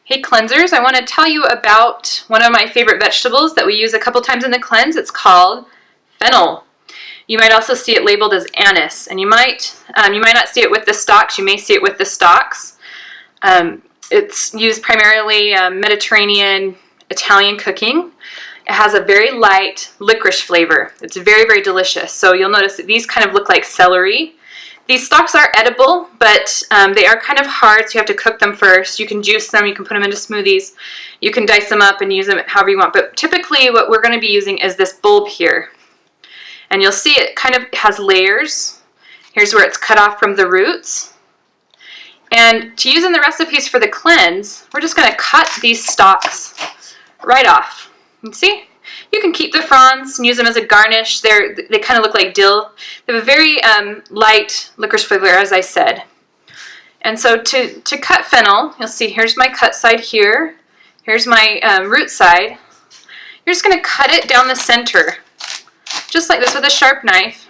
Hey cleansers, I want to tell you about one of my favorite vegetables that we use a couple times in the cleanse. It's called fennel. You might also see it labeled as anise, and you might not see it with the stalks. You may see it with the stalks. It's used primarily Mediterranean, Italian cooking. It has a very light licorice flavor. It's very, very delicious. So you'll notice that these kind of look like celery. These stalks are edible, but they are kind of hard, so you have to cook them first. You can juice them, you can put them into smoothies, you can dice them up and use them however you want. But typically what we're going to be using is this bulb here. And you'll see it kind of has layers. Here's where it's cut off from the roots. And to use in the recipes for the cleanse, we're just going to cut these stalks right off. You see? You can keep the fronds and use them as a garnish. They kind of look like dill. They have a very light licorice flavor, as I said. And so to cut fennel, you'll see here's my cut side here. Here's my root side. You're just going to cut it down the center, just like this with a sharp knife.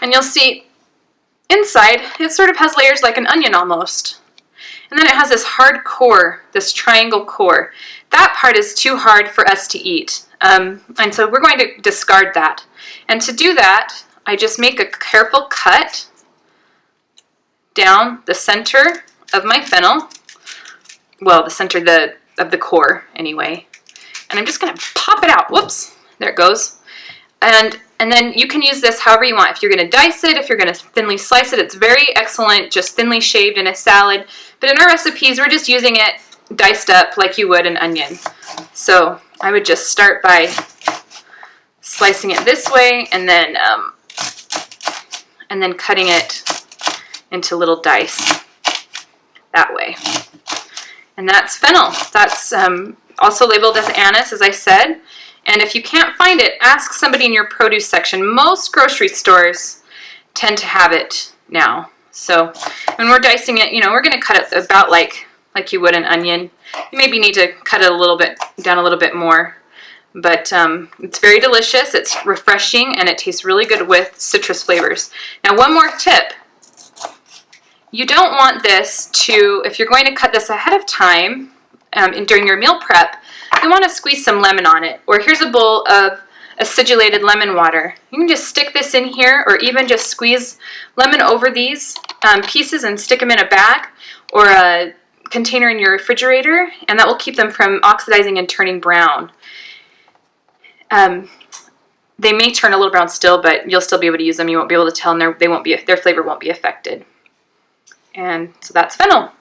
And you'll see inside, it sort of has layers like an onion almost. And then it has this hard core, this triangle core. That part is too hard for us to eat. And so we're going to discard that. And to do that, I just make a careful cut down the center of my fennel. Well, the center of the core, anyway. And I'm just going to pop it out. Whoops, there it goes. And then you can use this however you want. If you're going to dice it, if you're going to thinly slice it, it's very excellent, just thinly shaved in a salad. But in our recipes, we're just using it diced up like you would an onion. So I would just start by slicing it this way and then cutting it into little dice that way. And that's fennel. That's also labeled as anise, as I said. And if you can't find it, ask somebody in your produce section. Most grocery stores tend to have it now. So when we're dicing it, we're going to cut it about like you would an onion. You maybe need to cut it down a little bit more. But it's very delicious, it's refreshing, and it tastes really good with citrus flavors. Now one more tip. You don't want this to, if you're going to cut this ahead of time during your meal prep, you want to squeeze some lemon on it. Or here's a bowl of acidulated lemon water. You can just stick this in here, or even just squeeze lemon over these pieces and stick them in a bag or a container in your refrigerator, and that will keep them from oxidizing and turning brown. They may turn a little brown still, but you'll still be able to use them. You won't be able to tell, and their flavor won't be affected. And so that's fennel.